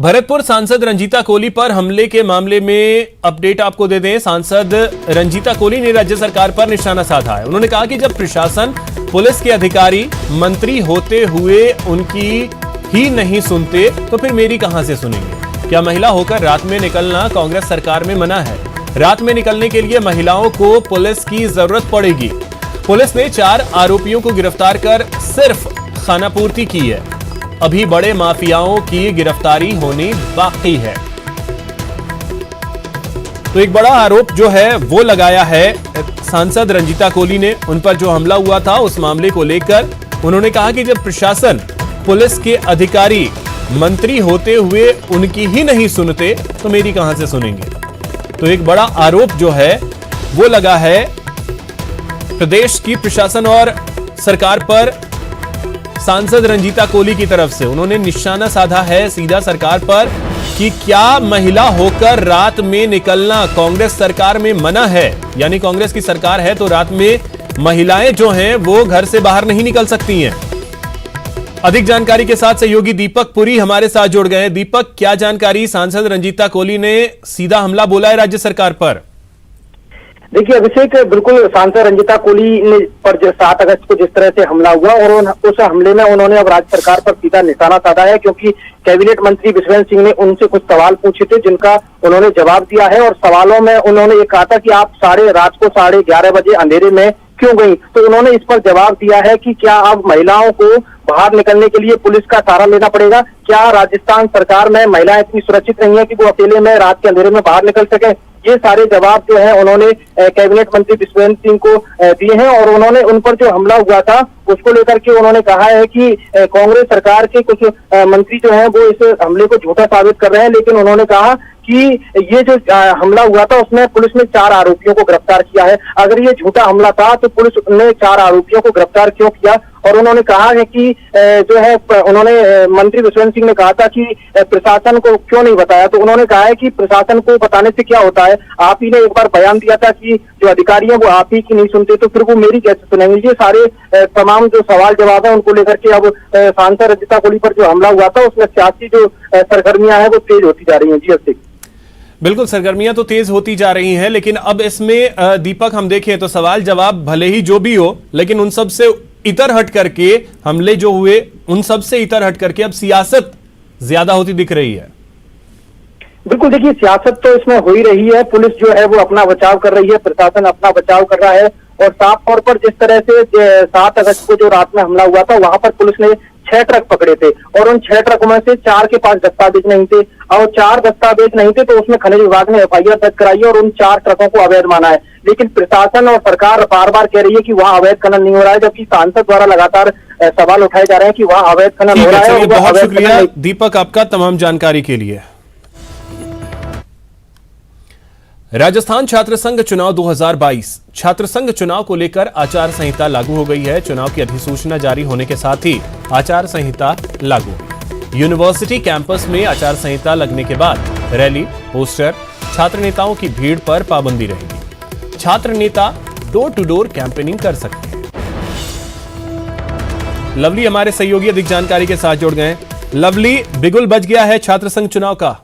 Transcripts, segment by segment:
भरतपुर सांसद रंजीता कोली पर हमले के मामले में अपडेट आपको दे दें। सांसद रंजीता कोली ने राज्य सरकार पर निशाना साधा है। उन्होंने कहा कि जब प्रशासन, पुलिस के अधिकारी मंत्री होते हुए उनकी ही नहीं सुनते तो फिर मेरी कहां से सुनेंगे। क्या महिला होकर रात में निकलना कांग्रेस सरकार में मना है? रात में निकलने के लिए महिलाओं को पुलिस की जरूरत पड़ेगी। पुलिस ने 4 आरोपियों को गिरफ्तार कर सिर्फ खानापूर्ति की है। अभी बड़े माफियाओं की गिरफ्तारी होनी बाकी है। तो एक बड़ा आरोप जो है वो लगाया है सांसद रंजीता कोली ने। उन पर जो हमला हुआ था उस मामले को लेकर उन्होंने कहा कि जब प्रशासन, पुलिस के अधिकारी मंत्री होते हुए उनकी ही नहीं सुनते तो मेरी कहां से सुनेंगे। तो एक बड़ा आरोप जो है वो लगा है प्रदेश की प्रशासन और सरकार पर सांसद रंजीता कोली की तरफ से। उन्होंने निशाना साधा है सीधा सरकार पर कि क्या महिला होकर रात में निकलना कांग्रेस सरकार में मना है। यानी कांग्रेस की सरकार है तो रात में महिलाएं जो हैं वो घर से बाहर नहीं निकल सकती हैं। अधिक जानकारी के साथ सहयोगी दीपक पुरी हमारे साथ जुड़ गए हैं। दीपक, क्या जानकारी? सांसद रंजीता कोली ने सीधा हमला बोला है राज्य सरकार पर। देखिए अभिषेक, बिल्कुल सांसद रंजीता कोली ने पर 7 अगस्त को जिस तरह से हमला हुआ और उस हमले में उन्होंने अब राज्य सरकार पर सीधा निशाना साधा है, क्योंकि कैबिनेट मंत्री विश्वेंद्र सिंह ने उनसे कुछ सवाल पूछे थे जिनका उन्होंने जवाब दिया है। और सवालों में उन्होंने ये कहा था कि आप रात को 11:30 बजे अंधेरे में क्यों गई। तो उन्होंने इस पर जवाब दिया है कि क्या अब महिलाओं को बाहर निकलने के लिए पुलिस का सहारा लेना पड़ेगा। क्या राजस्थान सरकार में महिलाएं इतनी सुरक्षित नहीं है कि वो अकेले में रात के अंधेरे में बाहर निकल सके। ये सारे जवाब जो है उन्होंने कैबिनेट मंत्री विश्वेंद्र सिंह को दिए हैं। और उन्होंने उन पर जो हमला हुआ था उसको लेकर के उन्होंने कहा है कि कांग्रेस सरकार के कुछ मंत्री जो हैं वो इस हमले को झूठा साबित कर रहे हैं। लेकिन उन्होंने कहा कि ये जो हमला हुआ था उसमें पुलिस ने 4 आरोपियों को गिरफ्तार किया है। अगर ये झूठा हमला था तो पुलिस ने 4 आरोपियों को गिरफ्तार क्यों किया। और उन्होंने कहा है कि जो है उन्होंने मंत्री विश्वेंद्र सिंह ने कहा था कि प्रशासन को क्यों नहीं बताया। तो उन्होंने कहा है कि प्रशासन को बताने से क्या होता है, आप ही ने एक बार बयान दिया था कि जो अधिकारी हैं वो आप ही की नहीं सुनते तो फिर वो मेरी कैसे सुनेंगे। ये सारे तमाम जो सवाल जवाब है उनको लेकर के अब सांसद रंजीता कोली पर जो हमला हुआ था उसमें सियासी जो सरगर्मियां हैं वो तेज होती जा रही है। जी अभिषेक, बिल्कुल, सरगर्मियां तो तेज होती जा रही हैं, लेकिन अब इसमें दीपक हम देखें तो सवाल जवाब भले ही जो भी हो, लेकिन उन सब से इतर हट करके हमले जो हुए उन सब से इतर हट करके अब सियासत ज्यादा होती दिख रही है। बिल्कुल, देखिए सियासत तो इसमें हो ही रही है। पुलिस जो है वो अपना बचाव कर रही है, प्रशासन अपना बचाव कर रहा है। और साफ तौर पर जिस तरह से 7 अगस्त को जो रात में हमला हुआ था वहां पर पुलिस ने 6 ट्रक पकड़े थे और उन 6 ट्रकों में से 4 के पास दस्तावेज नहीं थे। और 4 दस्तावेज नहीं थे तो उसमें खनिज विभाग ने FIR दर्ज कराई और उन 4 ट्रकों को अवैध माना है। लेकिन प्रशासन और सरकार बार बार कह रही है कि वहाँ अवैध खनन नहीं हो रहा है, जबकि सांसद द्वारा लगातार सवाल उठाए जा रहे हैं कि वहाँ अवैध खनन हो रहा है। बहुत शुक्रिया दीपक आपका तमाम जानकारी के लिए। राजस्थान छात्र संघ चुनाव 2022 छात्र संघ चुनाव को लेकर आचार संहिता लागू हो गई है। चुनाव की अधिसूचना जारी होने के साथ ही आचार संहिता लागू हुई। यूनिवर्सिटी कैंपस में आचार संहिता लगने के बाद रैली, पोस्टर, छात्र नेताओं की भीड़ पर पाबंदी रहेगी। छात्र नेता डोर टू डोर कैंपेनिंग कर सकते हैं। लवली हमारे सहयोगी अधिक जानकारी के साथ जुड़ गए। लवली, बिगुल बज गया है छात्र संघ चुनाव का।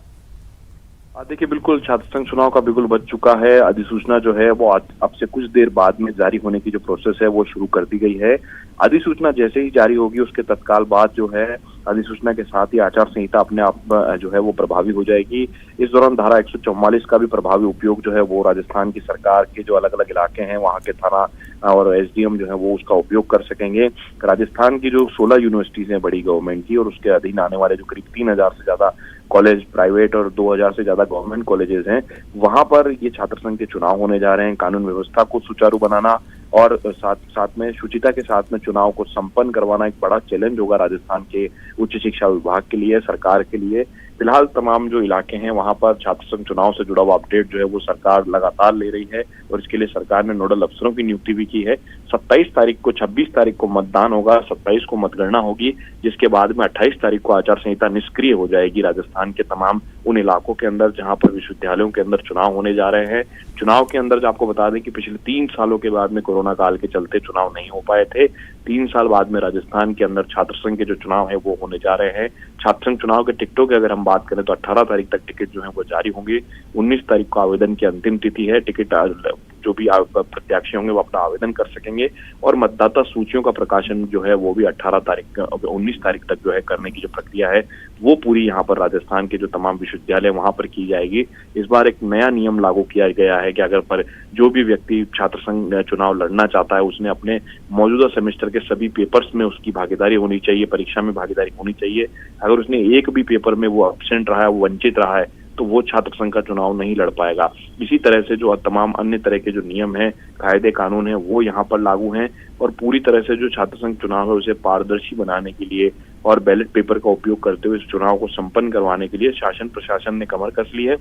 देखिए, बिल्कुल छात्र संघ चुनाव का बिगुल बज चुका है। अधिसूचना जो है वो अब से कुछ देर बाद में जारी होने की जो प्रोसेस है वो शुरू कर दी गई है। अधिसूचना जैसे ही जारी होगी उसके तत्काल बाद जो है अधिसूचना के साथ ही आचार संहिता अपने आप जो है वो प्रभावी हो जाएगी। इस दौरान धारा 144 का भी प्रभावी उपयोग जो है वो राजस्थान की सरकार के जो अलग अलग इलाके हैं वहाँ के थाना और SDM जो है वो उसका उपयोग कर सकेंगे। राजस्थान की जो 16 यूनिवर्सिटीज हैं बड़ी गवर्नमेंट की और उसके अधीन आने वाले जो करीब 3000 से ज्यादा कॉलेज प्राइवेट और 2000 से ज्यादा गवर्नमेंट कॉलेजेस हैं, वहां पर ये छात्र संघ के चुनाव होने जा रहे हैं। कानून व्यवस्था को सुचारू बनाना और साथ में शुचिता के साथ में चुनाव को संपन्न करवाना एक बड़ा चैलेंज होगा राजस्थान के उच्च शिक्षा विभाग के लिए, सरकार के लिए। फिलहाल तमाम जो इलाके हैं वहां पर छात्र संघ चुनाव से जुड़ा हुआ अपडेट जो है वो सरकार लगातार ले रही है और इसके लिए सरकार ने नोडल अफसरों की नियुक्ति भी की है। 27 तारीख को 26 तारीख को मतदान होगा, 27 को मतगणना होगी, जिसके बाद में 28 तारीख को आचार संहिता निष्क्रिय हो जाएगी राजस्थान के तमाम उन इलाकों के अंदर जहां पर विश्वविद्यालयों के अंदर चुनाव होने जा रहे हैं। चुनाव के अंदर आपको बता दें कि पिछले 3 सालों के बाद में कोरोना काल के चलते चुनाव नहीं हो पाए थे। 3 साल बाद में राजस्थान के अंदर छात्र संघ के जो चुनाव है वो होने जा रहे हैं। छात्र संघ चुनाव के टिकटों की अगर हम बात करें तो 18 तारीख तक टिकट जो है वो जारी होंगे। 19 तारीख को आवेदन की अंतिम तिथि है। टिकट जो भी प्रत्याशी होंगे वो अपना आवेदन कर सकेंगे और मतदाता सूचियों का प्रकाशन जो है वो भी 19 तारीख तक जो है करने की जो प्रक्रिया है वो पूरी यहाँ पर राजस्थान के जो तमाम विश्वविद्यालय वहां पर की जाएगी। इस बार एक नया नियम लागू किया गया है कि अगर पर जो भी व्यक्ति छात्र संघ चुनाव लड़ना चाहता है उसने अपने मौजूदा सेमेस्टर के सभी पेपर्स में उसकी भागीदारी होनी चाहिए, परीक्षा में भागीदारी होनी चाहिए। अगर उसने एक भी पेपर में वो एब्सेंट रहा है, वो वंचित रहा है, तो वो छात्र संघ का चुनाव नहीं लड़ पाएगा। इसी तरह से जो तमाम अन्य तरह के जो नियम हैं, कायदे कानून हैं, वो यहाँ पर लागू हैं और पूरी तरह से जो छात्र संघ चुनाव है उसे पारदर्शी बनाने के लिए और बैलेट पेपर का उपयोग करते हुए इस चुनाव को संपन्न करवाने के लिए शासन प्रशासन ने कमर कस ली है।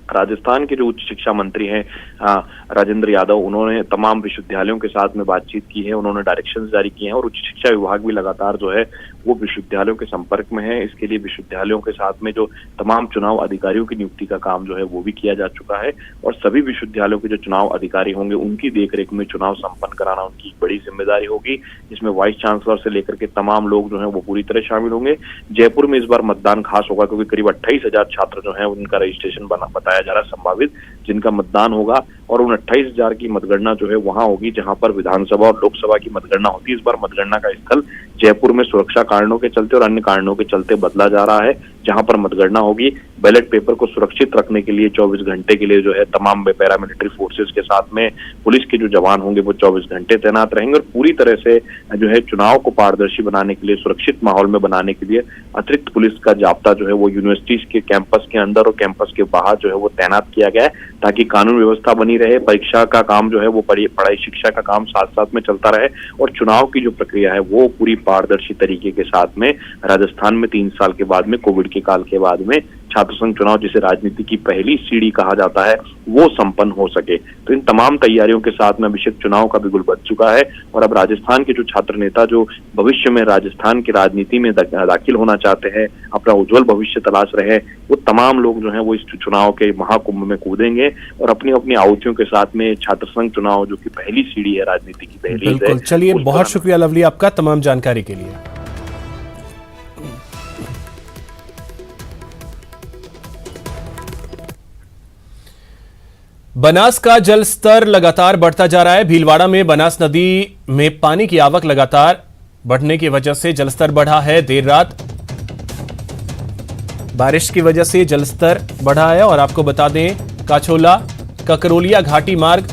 राजस्थान के जो उच्च शिक्षा मंत्री हैं राजेंद्र यादव, उन्होंने तमाम विश्वविद्यालयों के साथ में बातचीत की है, उन्होंने डायरेक्शंस जारी किए हैं और उच्च शिक्षा विभाग भी लगातार जो है वो विश्वविद्यालयों के संपर्क में है। इसके लिए विश्वविद्यालयों के साथ में जो तमाम चुनाव अधिकारियों की नियुक्ति का काम जो है वो भी किया जा चुका है और सभी विश्वविद्यालयों के जो चुनाव अधिकारी होंगे उनकी देखरेख में चुनाव संपन्न कराना उनकी एक बड़ी जिम्मेदारी होगी, जिसमें वाइस चांसलर से लेकर के तमाम लोग जो है वो पूरी तरह शामिल होंगे। जयपुर में इस बार मतदान खास होगा क्योंकि करीब 28,000 छात्र जो है उनका रजिस्ट्रेशन बताया जा रहा है संभावित, जिनका मतदान होगा और उन 28,000 की मतगणना जो है वहां होगी जहां पर विधानसभा और लोकसभा की मतगणना होती है। इस बार मतगणना का स्थल जयपुर में सुरक्षा कारणों के चलते और अन्य कारणों के चलते बदला जा रहा है, जहां पर मतगणना होगी। बैलेट पेपर को सुरक्षित रखने के लिए 24 घंटे के लिए जो है तमाम पैरामिलिट्री फोर्सेस के साथ में पुलिस के जो जवान होंगे वो 24 घंटे तैनात रहेंगे और पूरी तरह से जो है चुनाव को पारदर्शी बनाने के लिए, सुरक्षित माहौल में बनाने के लिए अतिरिक्त पुलिस का जाब्ता जो है वो यूनिवर्सिटीज के कैंपस के अंदर और कैंपस के बाहर जो है वो तैनात किया गया है ताकि कानून व्यवस्था बनी रहे, परीक्षा का काम जो है वो पढ़ाई शिक्षा का काम साथ साथ में चलता रहे और चुनाव की जो प्रक्रिया है वो पूरी पारदर्शी तरीके के साथ में राजस्थान में 3 साल के बाद में, कोविड के काल के बाद में छात्र संघ चुनाव जिसे राजनीति की पहली सीढ़ी कहा जाता है वो संपन्न हो सके। तो इन तमाम तैयारियों के साथ में अभिषेक चुनाव का बिगुल बज चुका है और अब राजस्थान के जो छात्र नेता जो भविष्य में राजस्थान की राजनीति में दाखिल होना चाहते हैं, अपना उज्जवल भविष्य तलाश रहे हैं, वो तमाम लोग जो है वो इस चुनाव के महाकुंभ में कूदेंगे और अपनी अपनी आहुतियों के साथ में छात्र संघ चुनाव जो कि पहली सीढ़ी है राजनीति की पहली है। चलिए, बहुत शुक्रिया लवली आपका तमाम जानकारी के लिए। बनास का जल स्तर लगातार बढ़ता जा रहा है। भीलवाड़ा में बनास नदी में पानी की आवक लगातार बढ़ने की वजह से जलस्तर बढ़ा है। देर रात बारिश की वजह से जलस्तर बढ़ा है और आपको बता दें काछोला ककरोलिया घाटी मार्ग,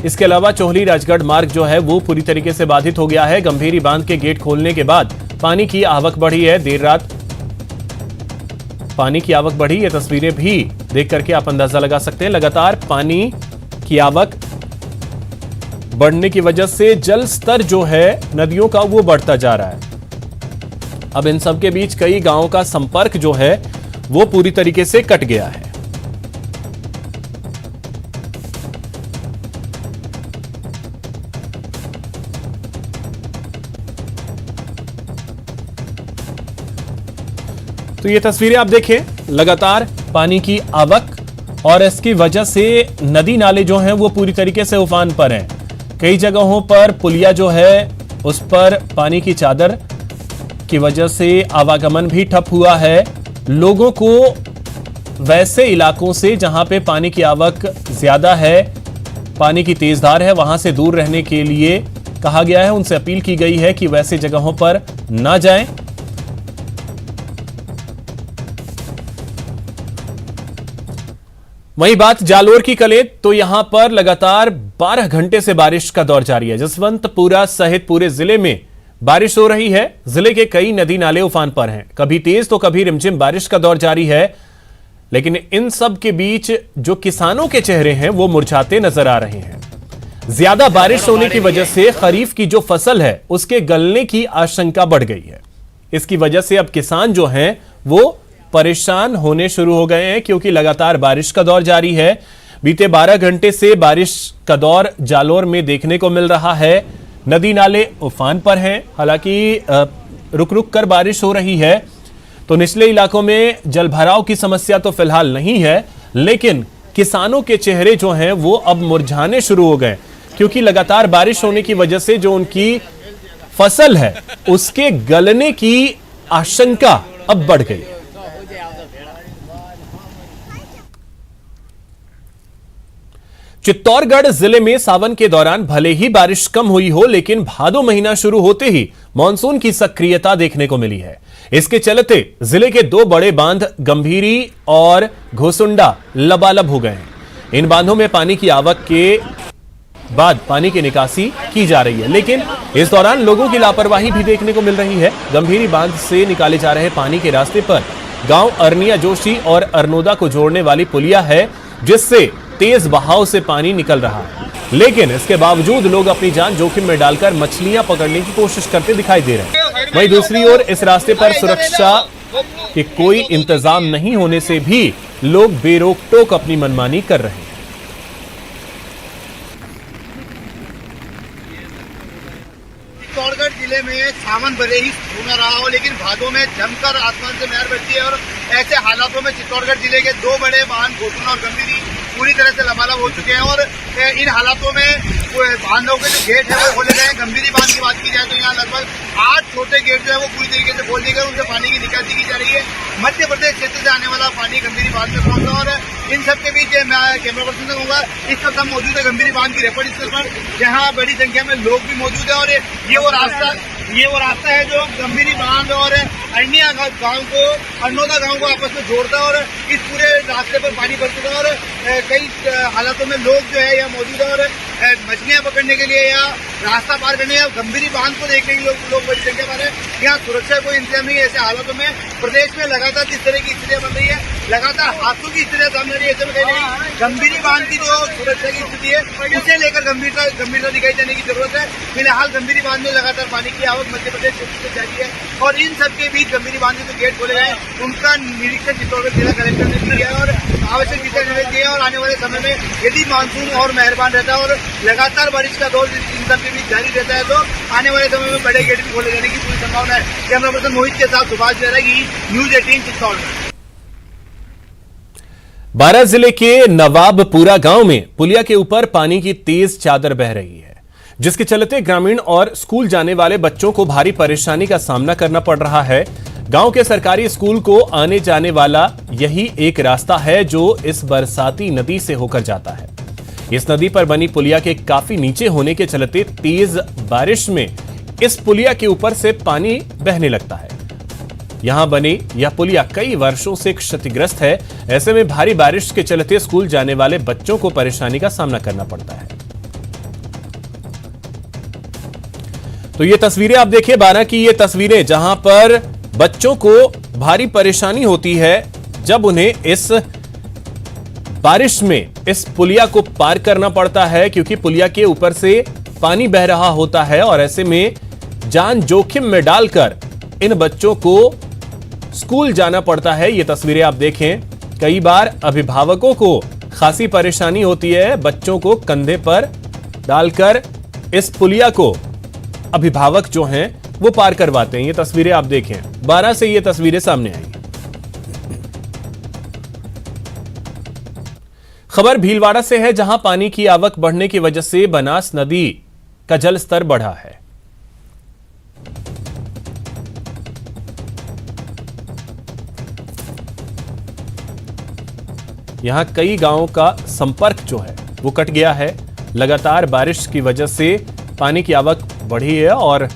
इसके अलावा चोहली राजगढ़ मार्ग जो है वो पूरी तरीके से बाधित हो गया है। गंभीरी बांध के गेट खोलने के बाद पानी की आवक बढ़ी है। देर रात पानी की आवक बढ़ी, ये तस्वीरें भी देख करके आप अंदाजा लगा सकते हैं। लगातार पानी की आवक बढ़ने की वजह से जल स्तर जो है नदियों का वो बढ़ता जा रहा है। अब इन सब के बीच कई गांवों का संपर्क जो है वो पूरी तरीके से कट गया है। तो ये तस्वीरें आप देखें, लगातार पानी की आवक और इसकी वजह से नदी नाले जो हैं वो पूरी तरीके से उफान पर हैं। कई जगहों पर पुलिया जो है उस पर पानी की चादर की वजह से आवागमन भी ठप हुआ है। लोगों को वैसे इलाकों से जहां पे पानी की आवक ज्यादा है, पानी की तेज धार है, वहां से दूर रहने के लिए कहा गया है। उनसे अपील की गई है कि वैसे जगहों पर ना जाएं। वहीं बात जालोर की करें तो यहां पर लगातार 12 घंटे से बारिश का दौर जारी है। जसवंतपुरा सहित पूरे जिले में बारिश हो रही है। जिले के कई नदी नाले उफान पर हैं, कभी तेज तो कभी रिमझिम बारिश का दौर जारी है। लेकिन इन सब के बीच जो किसानों के चेहरे हैं वो मुरझाते नजर आ रहे हैं। ज्यादा बारिश होने की वजह से खरीफ की जो फसल है उसके गलने की आशंका बढ़ गई है। इसकी वजह से अब किसान जो हैं वो परेशान होने शुरू हो गए हैं क्योंकि लगातार बारिश का दौर जारी है। बीते 12 घंटे से बारिश का दौर जालोर में देखने को मिल रहा है। नदी नाले उफान पर हैं। हालांकि रुक रुक कर बारिश हो रही है, तो निचले इलाकों में जलभराव की समस्या तो फिलहाल नहीं है, लेकिन किसानों के चेहरे जो हैं वो अब मुरझाने शुरू हो गए, क्योंकि लगातार बारिश होने की वजह से जो उनकी फसल है उसके गलने की आशंका अब बढ़ गई। चित्तौड़गढ़ जिले में सावन के दौरान भले ही बारिश कम हुई हो, लेकिन भादो महीना शुरू होते ही मानसून की सक्रियता देखने को मिली है। इसके चलते जिले के 2 बड़े बांध गंभीरी और घोसुंडा लबालब हो गए हैं। इन बांधों में पानी की आवक के बाद पानी की निकासी की जा रही है, लेकिन इस दौरान लोगों की लापरवाही भी देखने को मिल रही है। गंभीरी बांध से निकाले जा रहे पानी के रास्ते पर गांव अरनिया जोशी और अरनोदा को जोड़ने वाली पुलिया है, जिससे तेज बहाव से पानी निकल रहा है, लेकिन इसके बावजूद लोग अपनी जान जोखिम में डालकर मछलियां पकड़ने की कोशिश करते दिखाई दे रहे हैं। वहीं दूसरी ओर इस रास्ते पर सुरक्षा के कोई इंतजाम नहीं होने से भी लोग बेरोक टोक अपनी मनमानी कर रहे हैं। चित्तौड़गढ़ जिले में सावन भले ही होना रहा हो, लेकिन भादों में जमकर आसमान से मेहर बरती है और ऐसे हालातों में चित्तौड़गढ़ जिले के 2 बड़े बांध घोसुंडा और गंभीरी पूरी तरह से लबालब हो चुके हैं और इन हालातों में बांधों के जो गेट है वो खोले गए हैं। गंभीरी बांध की बात की जाए तो यहाँ लगभग 8 छोटे गेट जो है वो पूरी तरीके से खोल दिए गए, उनसे पानी की निकासी की जा रही है। मध्य प्रदेश क्षेत्र से आने वाला पानी गंभीरी बांध में पहुंचा और इन सबके बीच मैं कैमरा पर्सन से कहूँगा, इस वक्त हम मौजूद है गंभीरी बांध की रेपड़ स्थल पर, जहाँ बड़ी संख्या में लोग भी मौजूद है और ये वो रास्ता है जो गंभीरी बांध और अरनिया गांव को, अरनोदा गांव को आपस में जोड़ता है और इस पूरे रास्ते पर पानी भर चुका है और कई हालातों में लोग जो है यहाँ मौजूद है और मछलियां पकड़ने के लिए या रास्ता पार करने या गंभीरी बांध को देखने के लिए लोग बड़ी संख्या में है। यहाँ सुरक्षा कोई इंतजाम नहीं है। ऐसे हालातों में प्रदेश में लगातार जिस तरह की स्थितियां बन रही है, लगातार हादसों की स्थितियां सामने आ रही है, ऐसे में कहीं नहीं गंभीरी बांध की जो सुरक्षा की स्थिति है उसे लेकर गंभीरता दिखाई देने की जरूरत है। फिलहाल गंभीरी बांध में लगातार पानी की आवक मध्य प्रदेश क्षेत्र से जारी है और इन सबके बीच गंभीरी बांध के जो गेट खोले गए उनका निरीक्षण चित्तौड़गढ़ जिला कलेक्टर ने किया और आवश्यक दिशा निर्देश दिए और आने वाले समय में यदि मानसून और मेहरबान रहता है और लगातार बारिश का दौर इन सबके बीच जारी रहता है तो आने वाले समय में बड़े गेट भी खोले जाने की पूरी संभावना है। कैमरा पर्सन मोहित के साथ सुभाष जयरागी, न्यूज 18 चित्तौड़गढ़। बारां जिले के नवाबपुरा गांव में पुलिया के ऊपर पानी की तेज चादर बह रही है, जिसके चलते ग्रामीण और स्कूल जाने वाले बच्चों को भारी परेशानी का सामना करना पड़ रहा है। गांव के सरकारी स्कूल को आने जाने वाला यही एक रास्ता है जो इस बरसाती नदी से होकर जाता है। इस नदी पर बनी पुलिया के काफी नीचे होने के चलते तेज बारिश में इस पुलिया के ऊपर से पानी बहने लगता है। यहां बनी यह पुलिया कई वर्षों से क्षतिग्रस्त है। ऐसे में भारी बारिश के चलते स्कूल जाने वाले बच्चों को परेशानी का सामना करना पड़ता है। तो ये तस्वीरें आप देखिए, बारां की ये तस्वीरें जहां पर बच्चों को भारी परेशानी होती है जब उन्हें इस बारिश में इस पुलिया को पार करना पड़ता है, क्योंकि पुलिया के ऊपर से पानी बह रहा होता है और ऐसे में जान जोखिम में डालकर इन बच्चों को स्कूल जाना पड़ता है। ये तस्वीरें आप देखें, कई बार अभिभावकों को खासी परेशानी होती है बच्चों को कंधे पर डालकर इस पुलिया को अभिभावक जो हैं वो पार करवाते हैं। ये तस्वीरें आप देखें, बारां से ये तस्वीरें सामने आई। खबर भीलवाड़ा से है, जहां पानी की आवक बढ़ने की वजह से बनास नदी का जल स्तर बढ़ा है। यहां कई गांवों का संपर्क जो है वो कट गया है। लगातार बारिश की वजह से पानी की आवक बढ़ी है और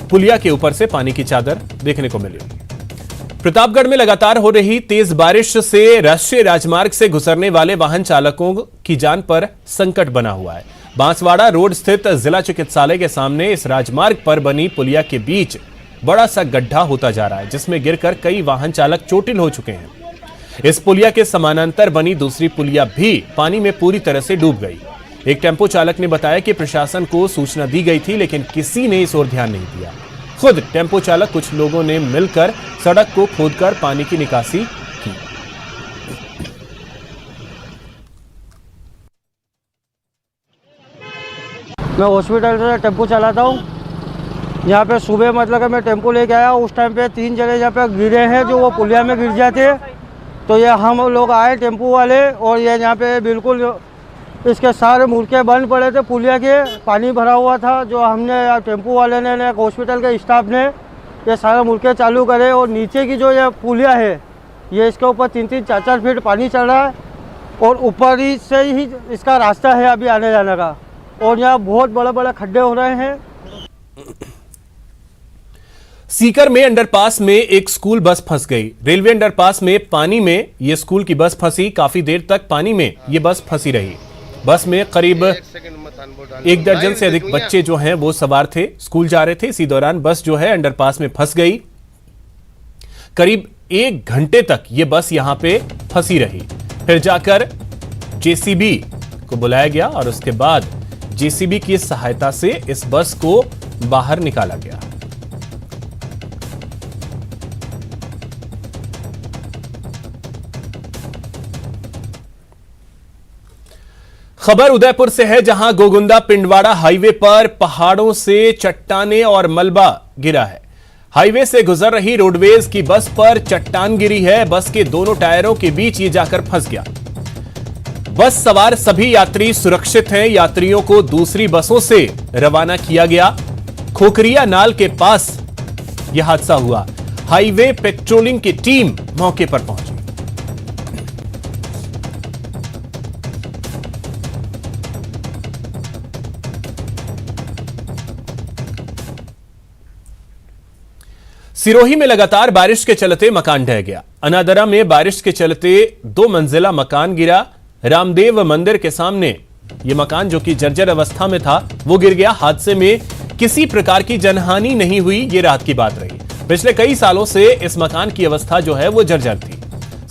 पुलिया के ऊपर से पानी की चादर देखने को मिली। प्रतापगढ़ में लगातार हो रही तेज बारिश से राष्ट्रीय राजमार्ग से गुजरने वाले वाहन चालकों की जान पर संकट बना हुआ है। बांसवाड़ा रोड स्थित जिला चिकित्सालय के सामने इस राजमार्ग पर बनी पुलिया के बीच बड़ा सा गड्ढा होता जा रहा है, जिसमें गिरकर कई वाहन चालक चोटिल हो चुके हैं। इस पुलिया के समानांतर बनी दूसरी पुलिया भी पानी में पूरी तरह से डूब गई। एक टेम्पो चालक ने बताया कि प्रशासन को सूचना दी गई थी, लेकिन किसी ने इस ओर ध्यान नहीं दिया। खुद टेम्पो चालक कुछ लोगों ने मिलकर सड़क को खोदकर पानी की निकासी की। मैं हॉस्पिटल से टेम्पो चलाता हूँ। यहाँ पे सुबह मतलब कि मैं टेम्पो लेके आया, उस टाइम पे 3 जने यहाँ पे गिरे हैं जो वो पुलिया में गिर जाते। तो ये हम लोग आए टेम्पो वाले और ये यहाँ पे बिल्कुल इसके सारे मुड़के बंद पड़े थे, पुलिया के पानी भरा हुआ था। जो हमने टेम्पो वाले ने हॉस्पिटल के स्टाफ ने ये सारे मुड़के चालू करे और नीचे की जो ये पुलिया है ये इसके ऊपर 3-3, 4-4 फीट पानी चढ़ रहा है और ऊपर ही से ही इसका रास्ता है अभी आने जाने का। और यहाँ बहुत बड़े बड़े खड्डे हो रहे हैं। सीकर में अंडरपास में एक स्कूल बस फंस गई। रेलवे अंडरपास में पानी में यह स्कूल की बस फंसी। काफी देर तक पानी में यह बस फंसी रही। बस में करीब 1 दर्जन से अधिक बच्चे जो हैं वो सवार थे, स्कूल जा रहे थे। इसी दौरान बस जो है अंडरपास में फंस गई। करीब 1 घंटे तक यह बस यहां पे फंसी रही। फिर जाकर जेसीबी को बुलाया गया और उसके बाद जेसीबी की सहायता से इस बस को बाहर निकाला गया। खबर उदयपुर से है, जहां गोगुंदा पिंडवाड़ा हाईवे पर पहाड़ों से चट्टाने और मलबा गिरा है। हाईवे से गुजर रही रोडवेज की बस पर चट्टान गिरी है। बस के दोनों टायरों के बीच ये जाकर फंस गया। बस सवार सभी यात्री सुरक्षित हैं। यात्रियों को दूसरी बसों से रवाना किया गया। खोखरिया नाल के पास यह हादसा हुआ। हाईवे पेट्रोलिंग की टीम मौके पर पहुंची। सिरोही में लगातार बारिश के चलते मकान ढह गया। अनादरा में बारिश के चलते 2 मंजिला मकान गिरा। रामदेव मंदिर के सामने यह मकान जो कि जर्जर अवस्था में था वो गिर गया। हादसे में किसी प्रकार की जनहानि नहीं हुई, ये राहत की बात रही। पिछले कई सालों से इस मकान की अवस्था जो है वो जर्जर थी।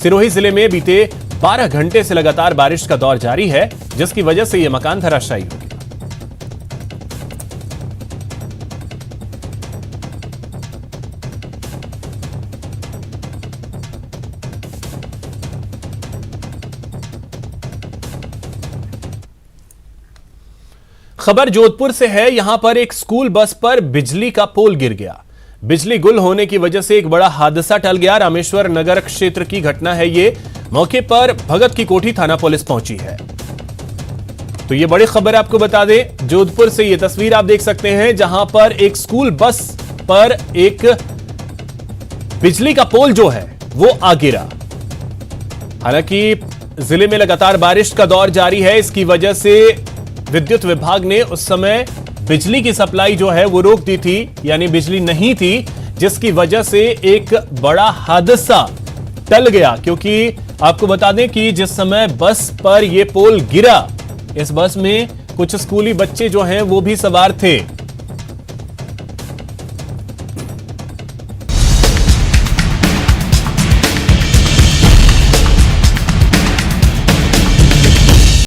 सिरोही जिले में बीते 12 घंटे से लगातार बारिश का दौर जारी है, जिसकी वजह से यह मकान धराशायी हो गया। खबर जोधपुर से है। यहां पर एक स्कूल बस पर बिजली का पोल गिर गया। बिजली गुल होने की वजह से एक बड़ा हादसा टल गया। रामेश्वर नगर क्षेत्र की घटना है ये। मौके पर भगत की कोठी थाना पुलिस पहुंची है। तो ये बड़ी खबर आपको बता दें, जोधपुर से ये तस्वीर आप देख सकते हैं, जहां पर एक स्कूल बस पर एक बिजली का पोल जो है वो आ गिरा। हालांकि जिले में लगातार बारिश का दौर जारी है। इसकी वजह से विद्युत विभाग ने उस समय बिजली की सप्लाई जो है वो रोक दी थी, यानी बिजली नहीं थी, जिसकी वजह से एक बड़ा हादसा टल गया। क्योंकि आपको बता दें कि जिस समय बस पर यह पोल गिरा, इस बस में कुछ स्कूली बच्चे जो हैं वो भी सवार थे।